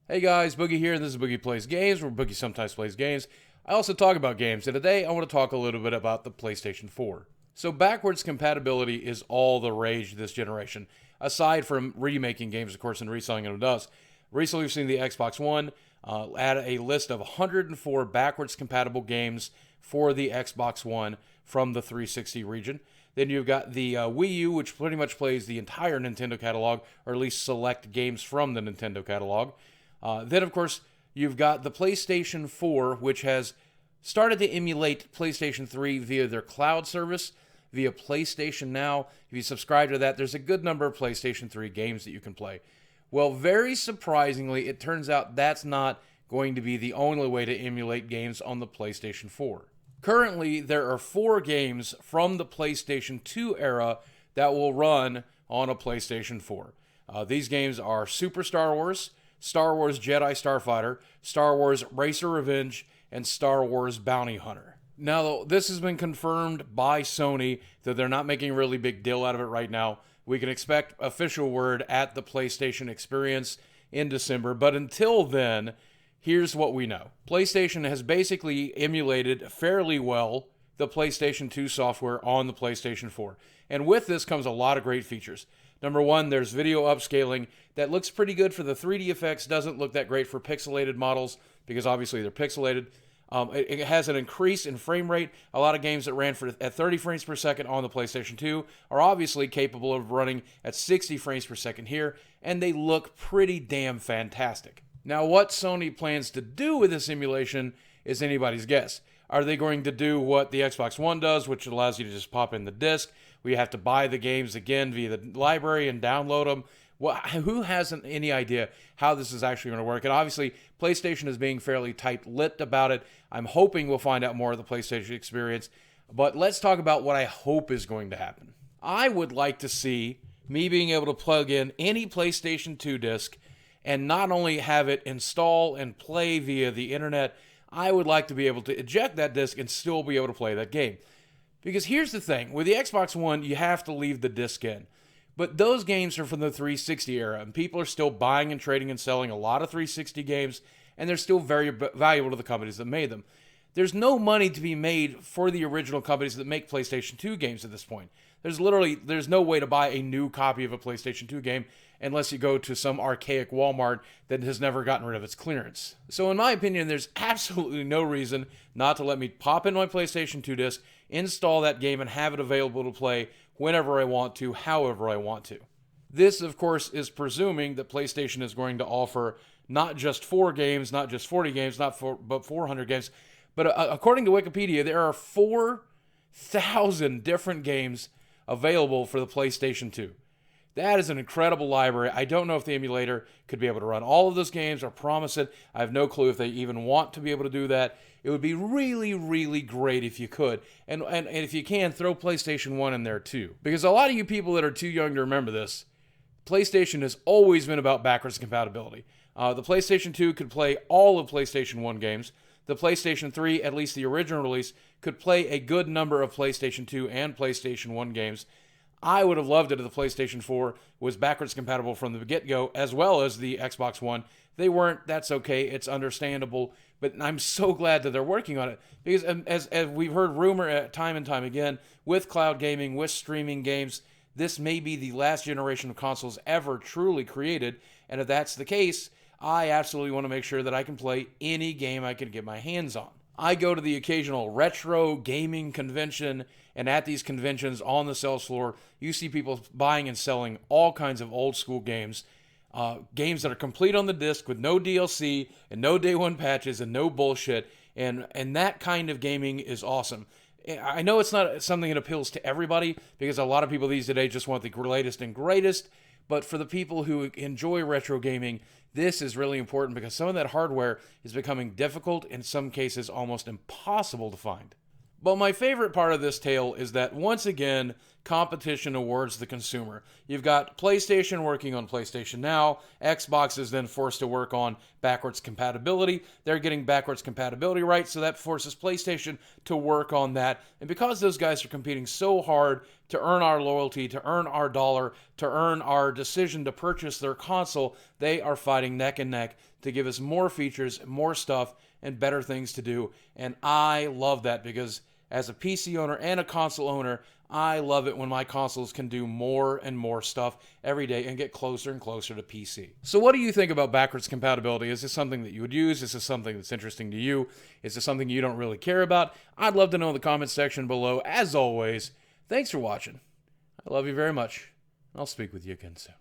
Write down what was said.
Hey guys, Boogie here, and this is Boogie Plays Games, where Boogie sometimes plays games. I also talk about games, and today I want to talk a little bit about the PlayStation 4. So backwards compatibility is all the rage this generation, aside from remaking games, of course, and reselling them does. Recently we've seen the Xbox One add a list of 104 backwards compatible games for the Xbox One from the 360 region. Then you've got the Wii U, which pretty much plays the entire Nintendo catalog, or at least select games from the Nintendo catalog. Then, of course, you've got the PlayStation 4, which has started to emulate PlayStation 3 via their cloud service, via PlayStation Now. If you subscribe to that, there's a good number of PlayStation 3 games that you can play. Well, very surprisingly, it turns out that's not going to be the only way to emulate games on the PlayStation 4. Currently, there are 4 games from the PlayStation 2 era that will run on a PlayStation 4. These games are Super Star Wars, Star Wars Jedi Starfighter, Star Wars Racer Revenge, and Star Wars Bounty Hunter. Now, this has been confirmed by Sony that they're not making a really big deal out of it right now. We can expect official word at the PlayStation Experience in December, but until then, here's what we know. PlayStation has basically emulated fairly well the PlayStation 2 software on the PlayStation 4. And with this comes a lot of great features. Number one, there's video upscaling that looks pretty good for the 3D effects, doesn't look that great for pixelated models because obviously they're pixelated. It has an increase in frame rate. A lot of games that ran at 30 frames per second on the PlayStation 2 are obviously capable of running at 60 frames per second here, and they look pretty damn fantastic. Now, what Sony plans to do with this emulation is anybody's guess. Are they going to do what the Xbox One does, which allows you to just pop in the disc? We have to buy the games again via the library and download them. Well, who has any idea how this is actually going to work? And obviously, PlayStation is being fairly tight-lipped about it. I'm hoping we'll find out more of the PlayStation experience. But let's talk about what I hope is going to happen. I would like to see me being able to plug in any PlayStation 2 disc and not only have it install and play via the internet, I would like to be able to eject that disc and still be able to play that game. Because here's the thing, with the Xbox One, you have to leave the disc in. But those games are from the 360 era, and people are still buying and trading and selling a lot of 360 games, and they're still very valuable to the companies that made them. There's no money to be made for the original companies that make PlayStation 2 games at this point. There's no way to buy a new copy of a PlayStation 2 game unless you go to some archaic Walmart that has never gotten rid of its clearance. So in my opinion, there's absolutely no reason not to let me pop in my PlayStation 2 disc, install that game, and have it available to play whenever I want to, however I want to. This, of course, is presuming that PlayStation is going to offer not just 4 games, not just 40 games, but 400 games. But according to Wikipedia, there are 4,000 different games available for the PlayStation 2. That is an incredible library. I don't know if the emulator could be able to run all of those games or promise it. I have no clue if they even want to be able to do that. It would be really, really great if you could. And if you can, throw PlayStation 1 in there too. Because a lot of you people that are too young to remember this, PlayStation has always been about backwards compatibility. The PlayStation 2 could play all of PlayStation 1 games. The PlayStation 3, at least the original release, could play a good number of PlayStation 2 and PlayStation 1 games. I would have loved it if the PlayStation 4 was backwards compatible from the get-go, as well as the Xbox One. They weren't. That's okay. It's understandable. But I'm so glad that they're working on it. Because as we've heard rumor time and time again, with cloud gaming, with streaming games, this may be the last generation of consoles ever truly created. And if that's the case, I absolutely want to make sure that I can play any game I can get my hands on. I go to the occasional retro gaming convention, and at these conventions on the sales floor, you see people buying and selling all kinds of old school games, games that are complete on the disc with no DLC and no day one patches and no bullshit, and that kind of gaming is awesome. I know it's not something that appeals to everybody because a lot of people these days just want the latest and greatest, but for the people who enjoy retro gaming, this is really important because some of that hardware is becoming difficult, in some cases almost impossible to find. But my favorite part of this tale is that once again, competition awards the consumer. You've got PlayStation working on PlayStation Now. Xbox is then forced to work on backwards compatibility. They're getting backwards compatibility right, so that forces PlayStation to work on that. And because those guys are competing so hard to earn our loyalty, to earn our dollar, to earn our decision to purchase their console, they are fighting neck and neck to give us more features, more stuff, and better things to do. And I love that because as a PC owner and a console owner, I love it when my consoles can do more and more stuff every day and get closer and closer to PC. So what do you think about backwards compatibility? Is this something that you would use? Is this something that's interesting to you? Is this something you don't really care about? I'd love to know in the comments section below. As always, thanks for watching. I love you very much. I'll speak with you again soon.